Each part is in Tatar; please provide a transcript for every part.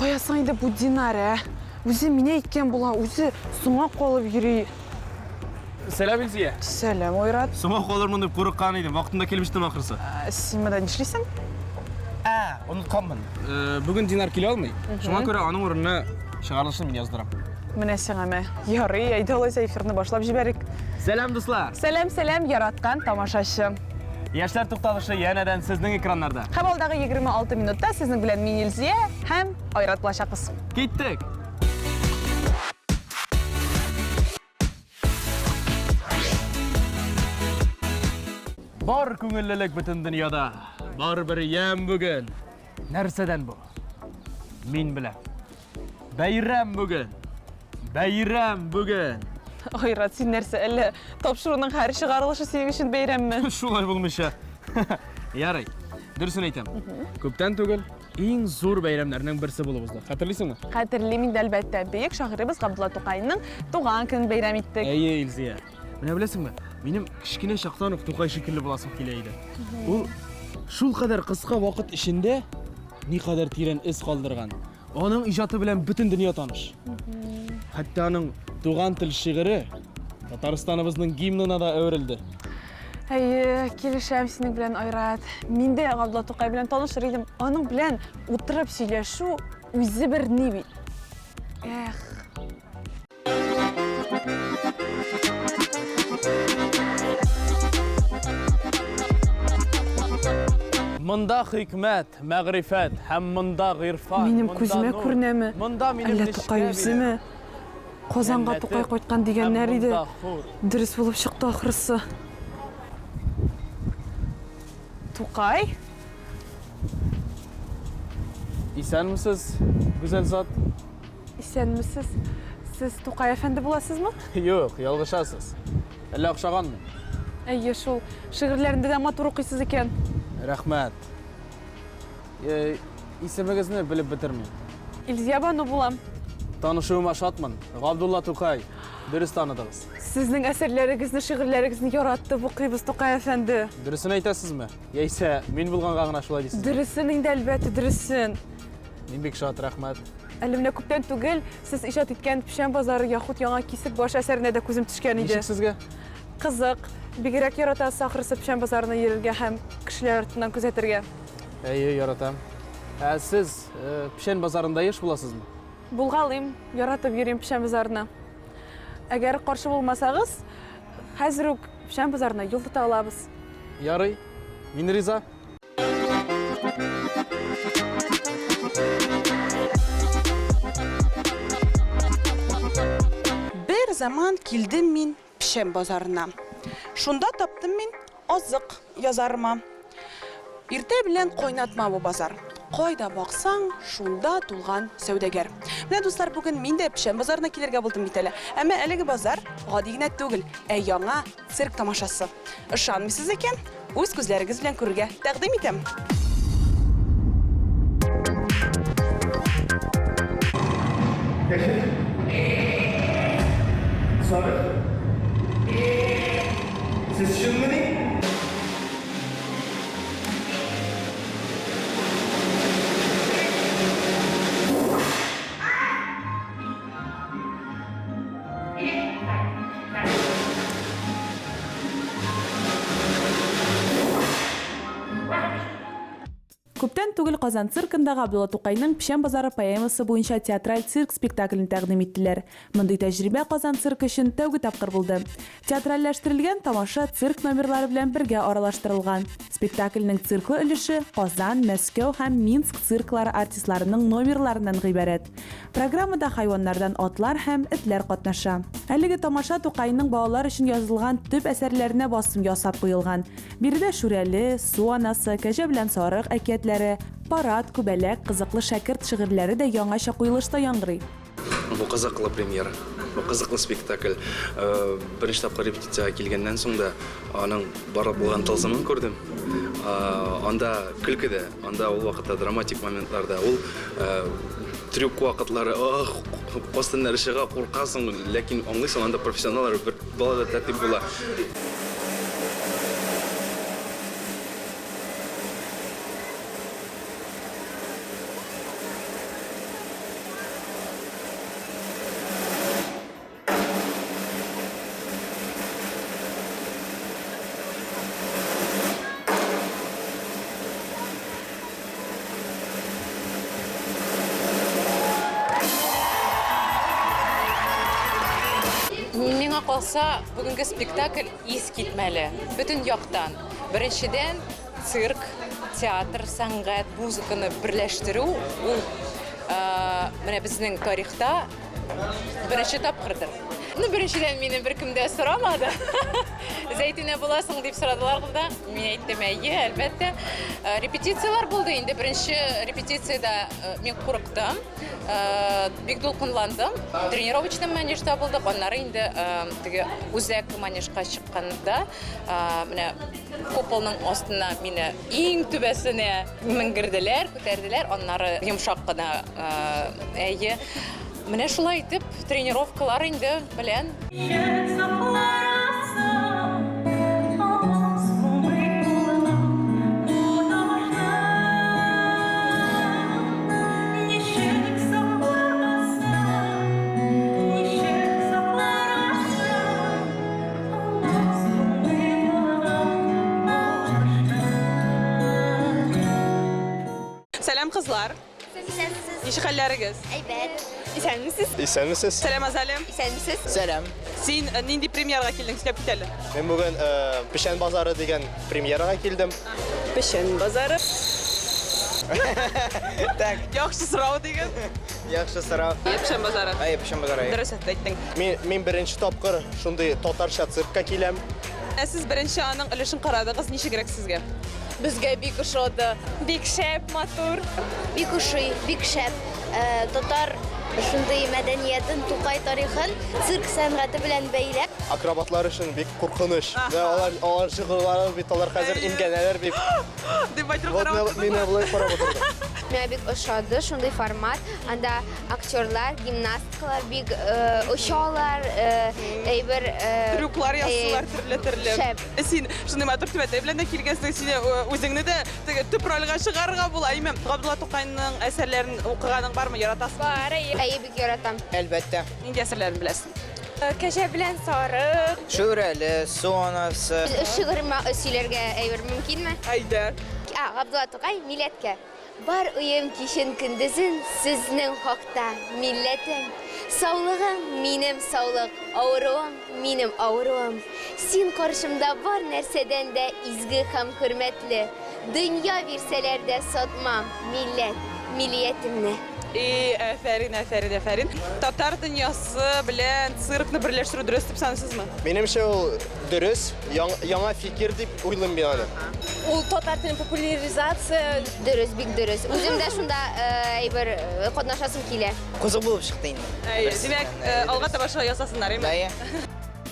Қоясың еді бұл Динара. Өзі мене еткен бұла, өзі сұңа қолып жүрей. Сәлем Илзия. Сәлем, Ойрат. Сұңа қолырмын деп қорыққан едім. Вақытында келіп жетім ақырысы. Сен мыда нешлейсің? Ұнытқанмын. Бүгін Динар келе алмай. Шуңа көре аның орнына шығарылышын мен яздырам. Міне сеңаме. Ярый, әйді олайса эфирні башлап жіберік. Сәлем, достар. Сәлем, яратқан тамашашы. Яшьләр тукталышы янәдән сезнең экраннарда. Һәм алдағы 26 минутта сезнең белән мин Илзия һәм Айрат булачакбыз. Киттек. Бар күңеллелек бөтен дөньяда. Бар бер ям бүген. Нәрсәдән бу? Мин беләм. Бәйрәм бүген. Бәйрәм бүген. Айрат, сен нәрсә, әлі тапшыруның һәр шығарылышы сенің үшін бәйрәмме? Шулай булмыйча. Ярый. Дөресен әйтәм. Күптән түгел иң зур бәйрәмнәрнең берсе булып узды. Хәтерлисеңме? Хәтерлим инде әлбәттә. Бөек шагыйрыбыз Габдулла Тукайның туган көнен бәйрәм иттек. Әйе, Илзия. Менә беләсеңме? Минем кичкенә чактан ук Тукай шикелле буласым килә иде. Ул шул кадәр кыска вакыт эчендә никадәр тирән эз калдырган. Аның иҗаты белән бөтен дөнья таныш. Хәтта аның туган тел шигыре Татарстаныбызның гимнына да әверелде. Әйе, килешәм синең белән, Айрат. Мин дә Габдулла Тукай белән танышыр идем. Аның белән утырып сөйләшү үзе бер ни бит. Эх. Монда хикмәт, мәгърифәт һәм монда гыйрфан. Минем күземә күренәме? Әллә Тукай үземе? Казанга Тукай кайткан дигәннәр иде. Дөрес булып чыкты ахырсы. Тукай? Исәнмесез, гүзәл зат? Исәнмесез? Сез Тукай әфәнде буласызмы? Юк, ялгышасыз. Әллә охшаганмы? Әйе, шул шигырьләрендә дә матур укыйсыз икән. Рәхмәт. Исемегезне белеп бетермим. Илзия Бану булам. Танышуыма шатмын. Габдулла Тукай. Дөрес таныдыгыз. Сезнең әсәрләрегезне, шигырьләрегезне яратып укыйбыз, Тукай әфәнде. Дөресен әйтәсезме? Яисә мин булганга гына шулай дисез? Дөресен инде әлбәттә, дөресен. Мин бик шат, рәхмәт. Әле менә күптән түгел сез иҗат иткән Пишән базары яхут яңа кисек баш әсәренә дә күзем төшкән иде. Ничек сезгә? Кызык, бигрәк яратасыз ахрысы Пишән базарына йөрергә һәм кешеләр артыннан күзәтергә. Әйе, яратам. Сез Пишән базарында еш буласызмы? Булгалыйм, яратып йөрим Пишән базарына. Әгәр каршы булмасагыз, хәзер үк Пишән базарына юл тота алабыз. Ярый. Мин риза. Бер заман килдем мин Пишән базарына. Шунда таптым мин азык язарыма. Иртә белән кайнатма бу базар. Кайда баксаң, шунда тулган сәүдәгәр. Менә дуслар, бүген мин дә Пишән базарына килергә булдым бит әле. Әмма әлеге базар гади генә түгел, яңа цирк тамашасы. Ышанмыйсыз икән? Үз күзләрегез белән күрергә тәкъдим итәм. Siz şunları Күптән түгел Казан циркында Габдулла Тукайның Пишән базары поэмасы буенча театраль цирк спектаклен тәкъдим иттеләр. Мондый тәҗрибә Казан цирк өчен тәүге тапкыр булды. Театральләштерелгән тамаша цирк номерлары белән бергә аралаштырылган. Спектакльнең цирклы өлеше Казан, Мәскәү һәм Минск цирклары артистларының номерларыннан гыйбарәт. Программада хайваннардан атлар һәм этләр катнаша. Әлеге тамаша Тукайның балалар өчен язылган төп әсәрләренә басым ясап куелган. Биредә Шүрәле, Су анасы, Кәҗә белән Сарык әкиятләре, Парад, Күбәләк, кызыклы шәкерт шигырьләре дә яңаша куелышта яңгырый. Бу кызыклы премьера, бу кызыклы спектакль. Беренче тапкыр репетициягә килгәннән соң да аның барып булган тылсымын күрдем. Анда көлкедә, анда ул вакытта драматик моментларда, ул трюк вакытлары, постыннар чыга, куркасың, ләкин аңлыйсың, анда профессионаллар бер балада тәртип була. калса, бүгенге спектакль искитмәле. Бүтән яктан. Беренчедән цирк, театр, сәнгать, музыканы берләштерү ул менә безнең тарихта беренче тапкырдыр. Беренчедән мине беркем дә сорамады. Зәйтүнә буласың дип сорадылар да. Мин әйттем, әйе, әлбәттә. Репетициялар булды инде. Беренче репетициядә мин курыктым. Бик дулкынландым. Тренировочный манежда булдык. Аннары инде теге үзәк манежга чыкканда, менә куполның астына мине иң түбәсенә меңгерделәр, күтәрделәр. Аннары йомшак кына әйе. Менә шулай итеп тренировкалар инде белән. Сәлам кызлар. Ничек хәлләрегез? Әйбәт. Исәнмесез? Исәнмесез? Сәлам Азалем. Исәнмесез? Сәлам. Син нинди премьерага килдең? Сөйләп кит әле. Мен бүген Пешән базары дигән премьерага килдем. Пешән базары. Так, Яхшы сорау дигән. яхшы сорау. Пешән базары. Ай, Пешән базары. Дөрес әйттең. Мен беренче тапкыр шундый татарча циркка киләм. Сез беренче аның өлешен карадыгыз, ничегрәк сезгә? Безгә бик ошады. Бик шәп, матур. Бик ушый, бик шәп. Татар шундый мәдәниятен, Тукай тарихын цирк сәнгате белән бәйләп. Акробатлар өчен бик куркыныч. Алар шөгыльләре бит алар хәзер имгәнәләр бик. Дип айтыр Вот карап. менә булай карап утырды. Миңа бик ошады шундый формат. Анда актерлар, гимнасткалар бик ошалар, әйбер Трюклар ясыйлар төрле-төрле. Шәп. Син шундый матур түбәтә белән дә килгәнсең, сине үзеңне дә теге төп рольгә чыгарырга була. Имем Габдулла Тукайның әсәрләрен укыганың бармы, яратасың? бар. Әйе, бик яратам. Әлбәттә. Нинди әсәрләрен беләсең? Кәҗә белән сарык. Шүрәле, Сонасы. Шигырьмә сөйләргә әйбер мөмкинме? Әйдә. Габдулла Тукай милләткә. Бар уем кичен көндезен сезнең хакта, милләтем. Саулыгым минем саулык, авыруым минем авыруым. Син каршымда бар нәрсәдән дә изге һәм хөрмәтле. Дөнья бирсәләр дә сатмам милләт, милләтемне. Афәрин. Татар дөньясы белән циркны берләштерү дөрес дип саныйсызмы? Минемчә ул дөрес, яңа фикер дип уйлыйм мин аны. Ул татар телен популяризация дөрес, бик дөрес. Үзем дә шунда әйбер катнашасым килә. Кызык булып чыкты инде. Димәк, алга таба шулай ясасыннар, әйме?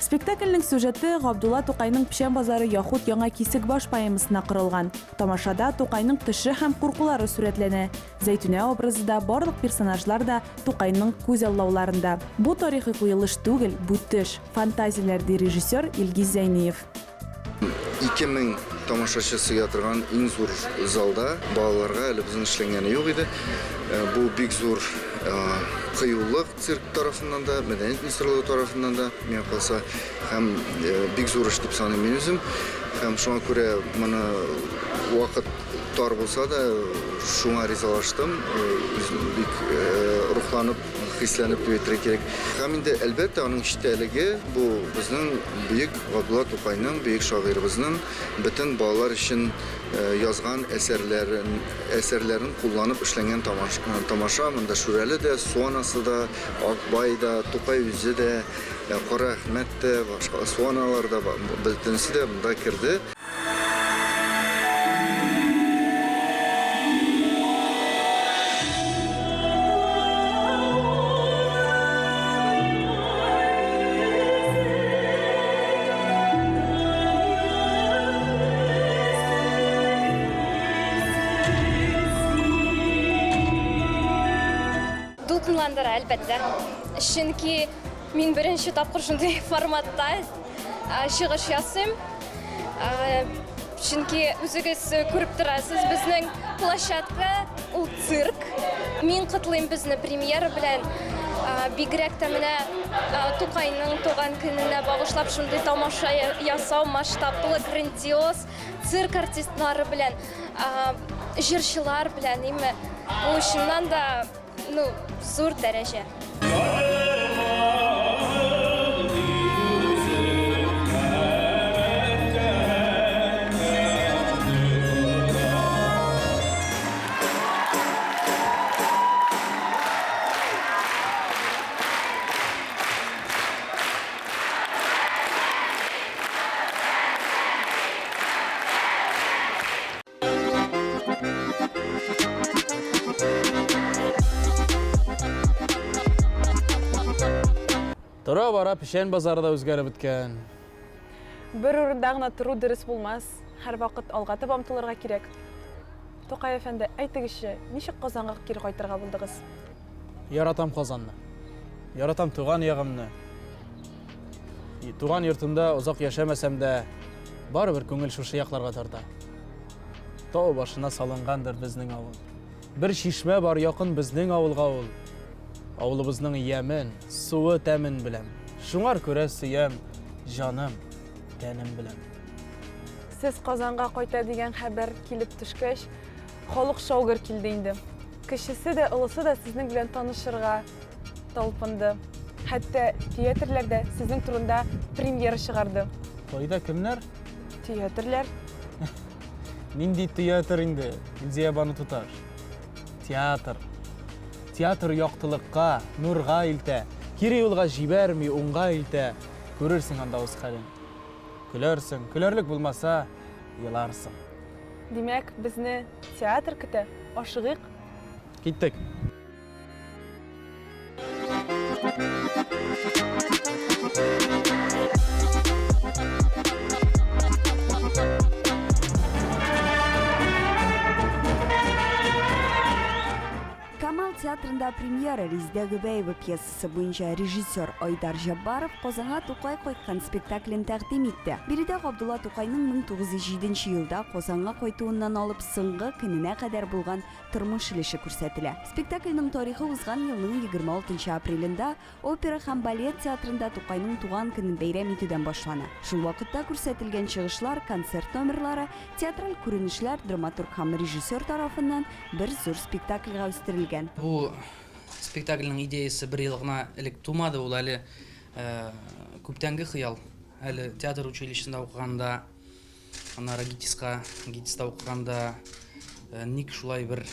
Спектакльнең сюжеты Габдулла Тукайның Пешән базары яхут яңа кисек баш поэмасына корылган. Тамашада Тукайның төше һәм куркулары сурәтләнә. Зәйтүнә образы да барлык персонажлар да Тукайның күз аллауларында. Бу тарихи куелыш түгел, бу төш. Фантазияләр ди режиссер Илгиз Зәйниев. 2000 тамашачысы ятырган иң зур залда балаларга әле безнең эшләнгәне юк иде. Бу бик зур кыюлык цирк тарафыннан да, мәдәният министрлыгы тарафыннан да, миңа калса, һәм бик зур эш дип саныйм мин үзем. Һәм шуңа күрә моны вакыт тар булса да, шуңа ризалаштым. Бик рухланып, хисләнеп әйтергә кирәк. Һәм инде әлбәттә аның эчтәлеге бу безнең бөек Габдулла Тукайның, бөек шагыйрыбызның бөтен балалар өчен язган әсәрләрен кулланып эшләнгән тамаша. Монда Шүрәле дә, Сонасы да, Акбай да, Тукай үзе дә, Кара Әхмәт тә, башка Соналар да, бөтенесе дә монда керде. Дулкынландыра, әлбәттә. Чөнки мин беренче тапкыр шундый форматта чыгыш ясыйм. Чөнки үзегез күреп торасыз, безнең площадка ул цирк. Мин котлыйм безне премьера белән. Бигрәк тә менә Тукайның туган көненә багышлап шундый тамаша ясау масштаблы, грандиоз цирк артистлары белән, җырчылар белән, име. Бу чыннан да зур дәрәҗә. Тора бара пішен базары да өзгәріп беткән. Бер урында гына тору дөрес булмас. Һәр вакыт алга таба омтылырга кирәк. Тукай әфәнде, әйтегезче, ничек Казанга кире кайтырга булдыгыз? Яратам Казанны. Яратам туган ягымны. Туган йортымда озак яшәмәсәм дә, барыбер күңел шушы якларга тарта. Тау башына салынгандыр безнең авыл. Бер шишмә бар якын безнең авылга ул. Авылыбызның ямен, суы тәмен беләм. Шуңар күрә сөям, җаным, тәнем беләм. Сез Казанга кайта дигән хәбәр килеп төшкәч, халык шаугыр килде инде. Кешесе дә, олысы да сезнең белән танышырга талпынды. Хәтта театрларда сезнең турында премьера чыгарды. Кайда кемнәр? Театрлар Нинди театр инде? Илзия баны туташ. Театр. Театр яктылыкка, нурга илтә. Кире юлга җибәрми, уңга илтә. Күрерсең анда үз хәлен. Көләрсең, көләрлек булмаса, еларсың. Димәк, безне театр көтә. Ашыгык. Киттек. Камал театрында премьера Резида Губаева пьесасы буенча режиссер Айдар Жаббаров Казанга Тукай кайткан спектаклен тәкъдим итте. Биредә Габдулла Тукайның 1907 елда Казанга кайтуыннан алып соңгы көненә кадәр булган тормыш илеше күрсәтелә. Спектакльнең тарихы узган елның 26 апрелендә опера һәм балет театрында Тукайның туган көнен бәйрәм итүдән башлана. Шул вакытта күрсәтелгән чыгышлар, концерт номерлары, театраль күренешләр драматург һәм режиссер тарафыннан бер зур спектакльгә үстерелгән. Бу спектакльнең идеясы бер ел гына элек тумады, ул әле күптәнге хыял. Әле театр училищесында укыганда, аннары ГИТИСта укыганда ник шулай бер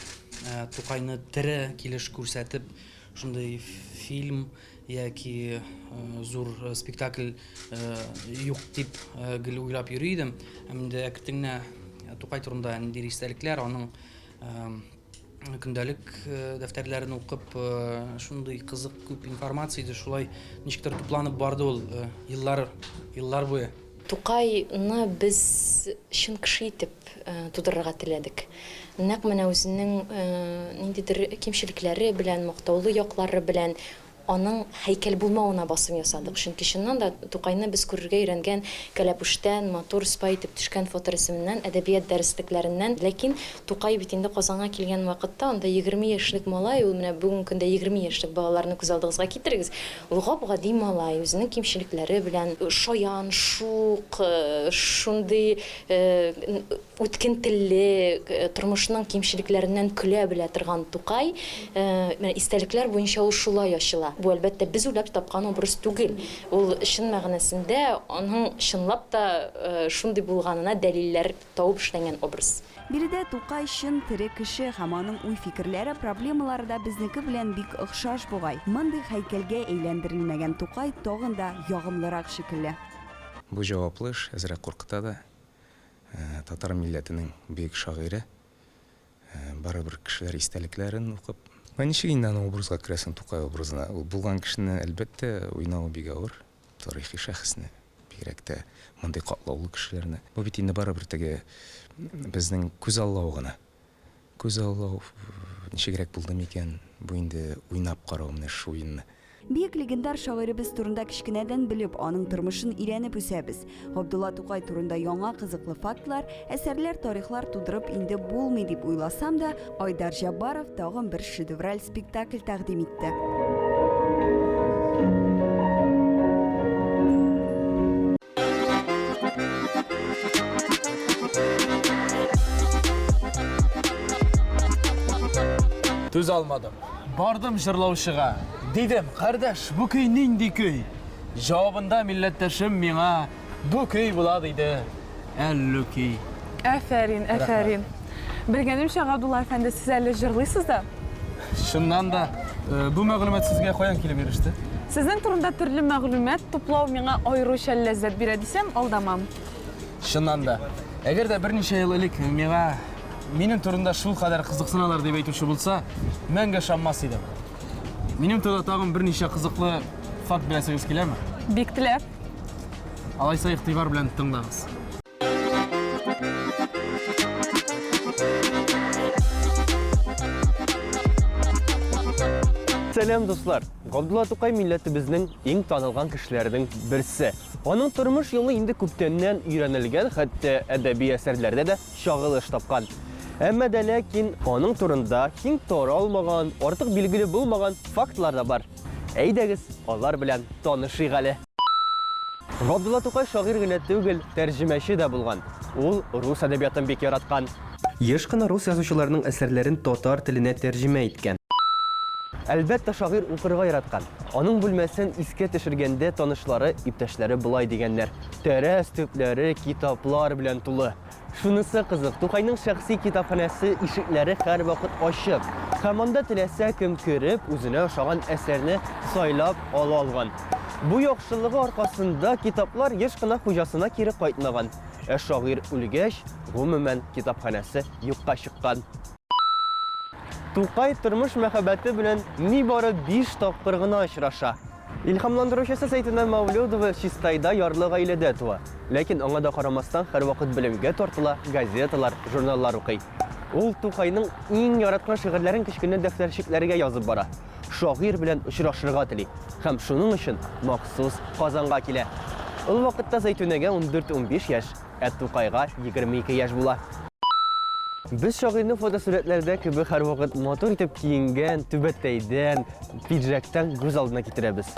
Тукайны тере килеш күрсәтеп, шундый фильм яки зур спектакль юк дип гел уйлап йөри идем. Әмдә көтеңнә Тукай турында нинди истәлекләр, аның көндәлек дәфтәрләрен укып, шундый кызык күп информация иде, шулай ничектер тупланып барды ул еллар буе. Тукайны без чын кеше итеп тудырырга теләдек. Нәкъ менә үзенең ниндидер кимчелекләре белән, мактаулы яклары белән аның һәйкәл булмавына басым ясадык. Чөнки чыннан да Тукайны без күрергә өйрәнгән кәләпүштән, матур спа итеп төшкән фоторәсемнән, әдәбият дәреслекләреннән. Ләкин Тукай бит инде Казанга килгән вакытта, анда 20 яшьлек малай, ул менә бүгенге көндә 20 яшьлек балаларны күз алдыгызга китерегез. Ул гап-гади малай, үзенең кимчелекләре белән шаян, шук, шундый үткен телле, тормышның кимчелекләреннән көлә белә торган Тукай, менә истәлекләр буенча ул шулай ачыла. Бу әлбәттә без уйлап тапкан образ түгел. Ул чын мәгънәсендә аның чынлап та шундый булганына дәлилләр табып эшләнгән образ. Биредә Тукай чын тере кеше һәм аның уй-фикерләре, проблемалары да безнеке белән бик охшаш бугай. Мондый һәйкәлгә әйләндерелмәгән Тукай тагын да ягымлырак шикелле. Бу җаваплы эш әзрәк куркыта да. Татар милләтенең бөек шагыйре. Барыбер кешеләр истәлекләрен укып, ничек инде аны образга керәсең, Тукай образына? Ул булган кешене әлбәттә уйнау бик авыр, тарихи шәхесне, бигрәк тә мондый катлаулы кешеләрне. Бу бит инде барыбер теге безнең күз аллау гына. Күз аллау ничегрәк булды микән? Бу инде уйнап карау менә шу уенны. Бик легендар шагыйребез турында кичкенәдән белеп, аның тормышын өйрәнеп үсәбез. Габдулла Тукай турында яңа кызыклы фактлар, әсәрләр, тарихлар тудырып инде булмый дип уйласам да, Айдар Жаббаров тагын бер шедевраль спектакль тәкъдим итте. Түз алмадым. Бардым жырлаушыга. Дидем, кардаш, бу көй нинди көй? Җавабында милләттәшем миңа бу көй була диде. Әллү көй. Афәрин. Белгәнемчә, Габдулла әфәнде, сез әле җырлыйсыз да? Шуннан да бу мәгълүмат сезгә каян килеп иреште? Сезнең турында төрле мәгълүмат туплау миңа аеруча ләззәт бирә дисәм, алдамам. Шуннан да. Әгәр дә берничә ел элек миңа минем турында шул кадәр кызыксыналар дип әйтүче булса, мәңге шаммас идем. Минем турында тагын берничә кызыклы факт білесіңіз келе ме? Бик теләп. Алайса иғтибар белән тыңдаңыз. Сәлем дуслар. Габдулла Тукай милләтебезнең иң танылган кешеләренең берсе. Аның тормыш юлы инде күптәннән өйрәнелгән, хәтта әдәби әсәрләрдә дә чагылыш тапкан. Әмма дә ләкин аның турында киң таралмаган, артык билгеле булмаган фактлар да бар. Әйдәгез, алар белән танышыйк әле. Габдулла Тукай шагыйрь генә түгел, тәрҗемәче дә булган. Ул рус әдәбиятын бик яраткан. Еш кына рус язучыларының әсәрләрен татар теленә тәрҗемә иткән. Әлбәттә шагыйрь укырга яраткан. Аның бүлмәсен искә төшергәндә танышлары, иптәшләре булай дигәннәр. Тәрәз төпләре китаплар белән тулы. Шунысы кызык, Тукайның шәхси китапханәсе ишекләре һәрвакыт ачык. Һәм анда теләсә кем кереп, үзенә ошаган әсәрне сайлап ала алган. Бу яхшылыгы аркасында китаплар еш кына хуҗасына кире кайтмаган. Ә шагыйрь үлгәч, гомумән китапханәсе юкка чыккан. Тукай тормыш мәхәббәте белән нибары 5 тапкыр гына очраша. Илһамландыручысы Сәйтүнә Мәүлүдова Чистайда ярлы гаиләдә туа. Ләкин аңа да карамастан һәрвакыт белемгә тартыла, газеталар, журналлар укый. Ул Тукайның иң яраткан шигырьләрен кечкенә дәфтәрчекләргә язып бара. Шагыйрь белән очрашырга тели һәм шуның өчен махсус Казанга килә. Ул вакытта Зәйтүнәгә 14-15 яшь, ә Тукайга 22 яшь була. Без шагыйрьне фотосурәтләрдә кебек һәрвакыт матур итеп киенгән, түбәтәйдән, пиджактан күз алдына китерәбез.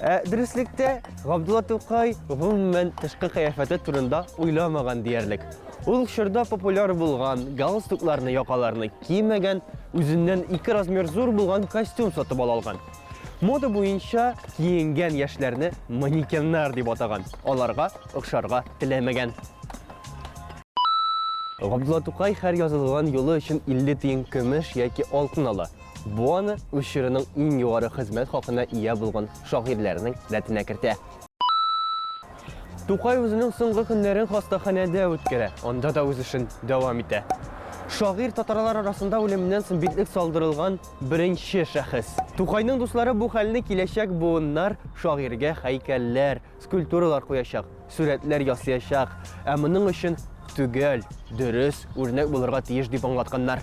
Дөреслекдә Габдулла Тукай гомумән тышкы кыяфәте турында уйламаган диярлек. Ул чорда популяр булган, галстукларны, якаларны кимәгән, үзеннән 2 размер зур булган костюм сатып алган. Мода буенча киенгән яшьләрне манекеннар дип атаган. Аларга охшарга теләмәгән. Габдулла Тукай һәр язылган юлы өчен 50 тиен көмеш яки алтын ала. Бу аны үз чорының иң югары хезмәт хакына ия булган шагыйрьләрнең рәтенә кертә. Тукай үзенең соңгы көннәрен хастаханәдә үткәрә, анда да үз эшен дәвам итә. Шагыйрь татарлар арасында үлемнән соң битлек салдырылган беренче шәхес. Тукайның дуслары бу хәлне киләчәк буыннар шагыйрьгә һәйкәлләр, скульптуралар куячак, сүрәтләр ясаячак, ә моның өчен түгел, дөрес, үрнәк булырга тиеш дип аңлатканнар.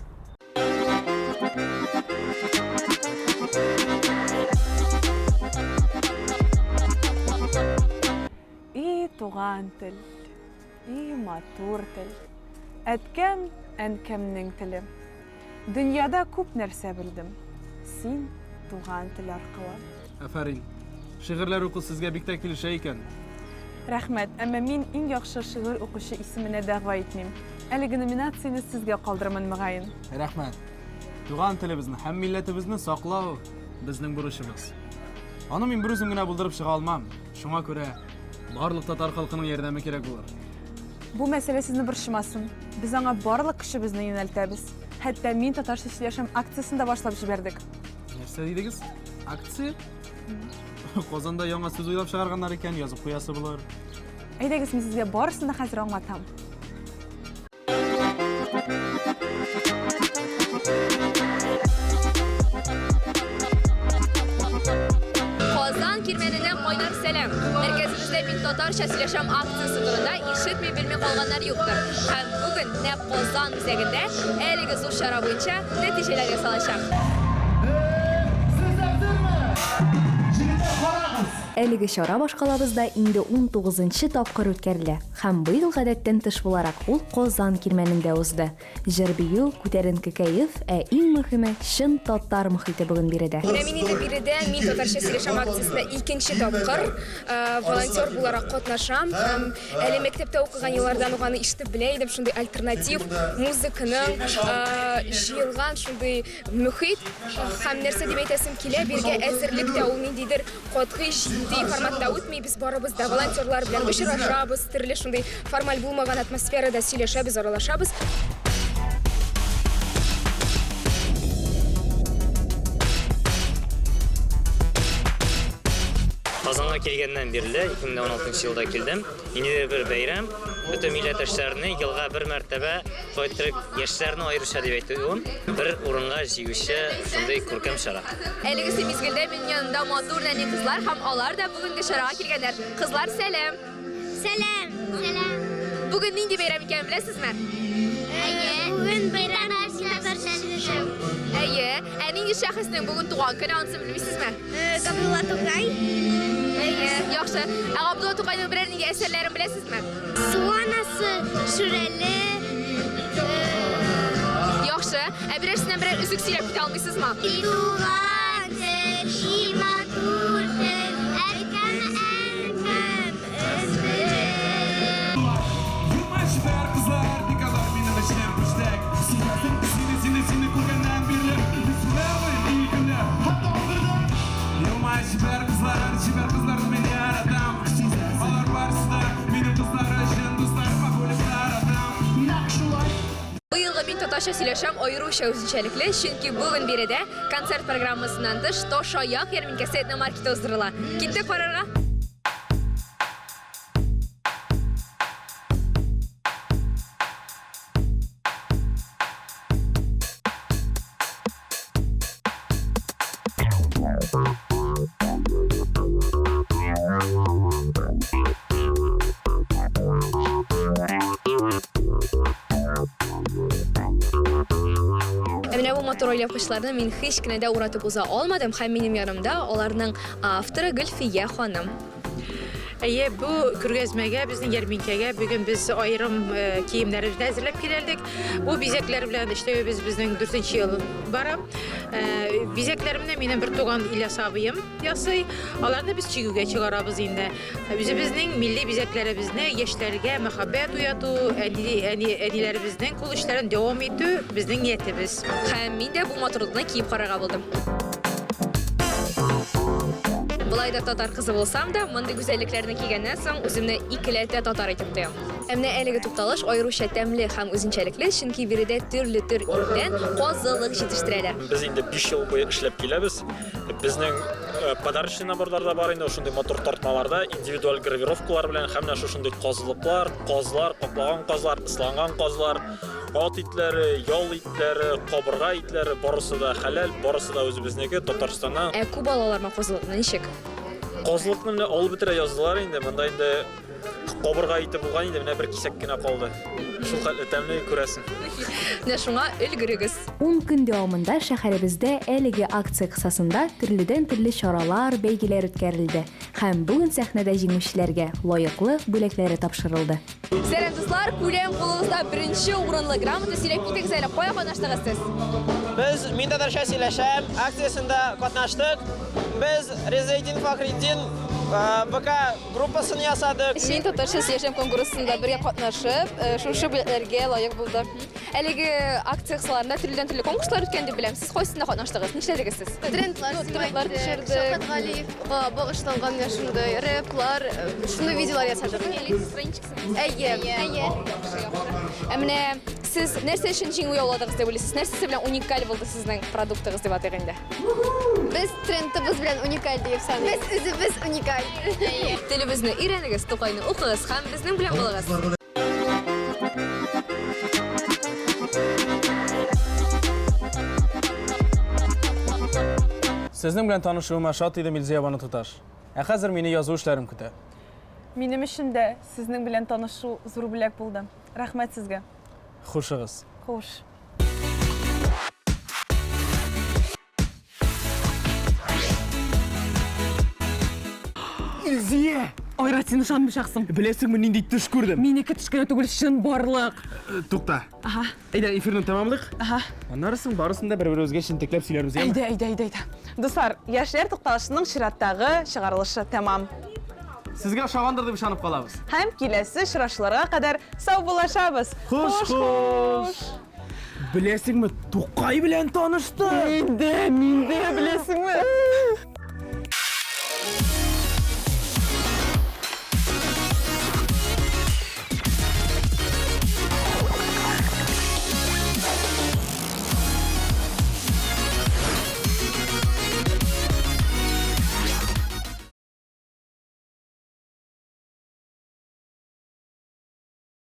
И туган тел, и матур тел. Әткәм, әнкәмнең теле. Дөньяда күп нәрсә белдем. Син туган тел аркылы. Афарин. Шигырьләр уку сезгә бик тә килешә икән. Рәхмәт, әмма мин иң яхшы шигырь укучы исеменә дәгъва итмим. Әлеге номинацияны сезгә калдырмын мөгаен. Рәхмәт. Туган телебезне һәм милләтебезне саклау безнең бурычыбыз. Аны мин бер үзем генә булдырып чыга алмам. Шуңа күрә барлык татар халкының ярдәме кирәк булыр. Бу мәсьәлә сезне борчымасын. Без аңа барлык кешебезне юнәлтәбез. Хәтта мин татарча сөйләшәм акциясын да башлап җибәрдек. Нәрсә дидегез? Акция? Казанда яңа сүз уйлап чыгарганнар икән, язып куясы булыр. Әйдәгез, мин сезгә барысын да хәзер аңлатам. Казан кирмәненә кайнар сәлам. Мәркәзебездә мин татарча сөйләшәм акциясы турында ишетми белми калганнар юктыр. Һәм бүген нәкъ Казан үзәгендә әлеге зур чара буенча нәтиҗәләр ясалачак. Әлеге чара башкалабызда инде 19-нчы тапкыр үткәрелә. Һәм быел гадәттән тыш буларак ул Казан кирмәнендә узды. Җыр-бию, күтәренке кәеф, ә иң мөһиме чын татар мөхите бүген биредә. Мин инде биредә мин татарча сөйләшәм акциясендә 2нче тапкыр волонтер буларак катнашам. Әле мәктәптә укыган еллардан уганы ишетеп белә идем, шундый альтернатив музыканың җыелган шундый мөхит һәм нәрсә дип әйтәсем килә, биргә әзерлек тә ул ниндидер катгый форматта үтми, без барыбыз да волонтерлар белән очрашабыз, төрле шундый формаль булмаган атмосферада сөйләшәбез, аралашабыз. Қазанға келгеннен берлі 2016 жылда келдім. Енді бір бәйрәм, bütün millətdaşlarını yılға bir mərtəbə qoytırıq yaşlarını ayırışa деп айтуым. Bir орынға жиюші сондай көркем шара. Әлегісі мезгілде мен yanında матур нәне қызлар һәм алар да бүгінгі шараға келгендер. Қызлар, сәлем. Сәлем. Сәлем. Бүгін нинди бәйрәм икәнен беләсезме? Бүгін бәйрәм татарча. Нинди шәхеснең бүгін туган көне анысын белмисезме? Габдулла Тукай. Яхшы. Габдулла Тукайның берәр нинди әсәрләрен беләсезме? Су анасы, Шүрәле. Яхшы. Берәрсеннән берәр үзек сөйләп китә алмыйсызмы? Туган тел, матур тел, әркәм Kızlar, bir kadar benim işler güçtek. Seni kurgandan birli. Bismillah iyi günler. Hatta aldırdım. Yılmay şiber kızlar beni aradım. Alar barışta, benim kızlar aşın, dostlarıma bölükler adam. Nakşulay. Быйылгы мин татарча сөйләшәм аеруча үзенчәлекле, чөнки бүген биредә концерт программасыннан тыш Таш аяк ярминкәсе этномаркеты уздырыла. Килде карарга. Менә бу мотор япкычларны мин һеч кенә дә уратып уза алмадым һәм минем янымда аларның авторы Гөлфия ханым. Әйе, бу күргәзмәгә, безнең ярминкәгә бүген без айрым киемнәрне әзерләп килдек. Бу бизәкләр белән эшләүебез безнең 4нче ел бара. Бизәкләремне минем бер туган Ильяс абыем ясый. Аларны без чигүгә чыгарабыз инде. Үзебезнең милли бизәкләребезне яшьләргә мәхәббәт уяту, әниләребезнең кул эшләрен дәвам итү безнең ниятебез. Һәм мин дә бу моторлыкны киеп карарга булдым. Булай да татар кызы булсам да, мондый гүзәллекләрне кигәннән соң үземне икеләтә татар итеп тоям. Менә әлеге тукталыш аеруча тәмле һәм үзенчәлекле, чөнки биредә төрле төр иттән казылык җитештерәләр. Без инде 5 ел буе эшләп киләбез. Безнең подарочный наборларда бар инде шундый мотор тартмаларда индивидуаль гравировкалар белән һәм шундый казылыклар, казлар, каплаган казлар, исланган казлар, ат итләре, ял итләре, кабырга итләре барысы да хәләл, барысы да үзебезнеке Татарстаннан. Кубалалармы казылыкны ничек? Казылыкны алып бетерә яздылар инде. Монда инде кабырга ите булган инде, менә бер кисәк кенә калды. Шул хәтле тәмле күрәсең. Менә шуңа өлгерегез. 10 көн дәвамында шәһәребездә әлеге акция кысасында төрледән-төрле чаралар, бәйгеләр үткәрелде. Һәм бүген сәхнәдә җиңүчеләргә лаеклы бүләкләре тапшырылды. Сәлам дуслар, күләм кулыгызда беренче урынлы грамота сөйләп китегез әле. Кая катнаштыгыз сез? Без мин татарча сөйләшәм акциясында катнаштык. Без Резейдин Фахриддин БК группасын ясадык. Мин татарча сөйләшәм конкурсында бергә катнашып, шушы бүләкләргә лаек булдык. Әлеге акция кысаларында төрледән-төрле конкурслар үткән дип беләм. Сез кайсында катнаштыгыз? Нишләдегез сез? Трендлар төшердек. Шавкат Галиев багышланган шундый рэплар, шундый видеолар ясадык. Әйе. Менә сез нәрсә өчен җиңү яуладыгыз дип уйлыйсыз? Нәрсәсе белән уникаль булды сезнең продуктыгыз дип атыйк инде? Без трендыбыз белән уникаль дип саныйбыз. Без үзебез уникаль. Телебезне өйрәнегез, Тукайны укыгыз һәм безнең белән булыгыз. Сезнең белән танышуыма шат идем, Илзия Баны Туташ. Хәзер мине язу эшләрем көтә. Минем өчен дә сезнең белән танышу зур бүләк булды. Рәхмәт сезгә. Хушыгыз. Хуш. Илзия! Айрат, син ышанмыйсың. Беләсеңме, нинди төш күрдем? Минеке төшкәне түгел, чын барлык. Тукта. Аха. Әйдә, эфирне тамамлык. Аха. Аннарысын барысын да бер-беребезгә шинтекләп сөйләрбез, яме? Әйдә. Дуслар, яшьләр тукталышының чираттагы чыгарылышы тәмам. Сезгә ошагандыр дип ышанып калабыз. Һәм киләсе очрашуларга кадәр сау булашабыз. Хуш. Беләсеңме, Тукай белән таныштым. Миндә, беләсеңме?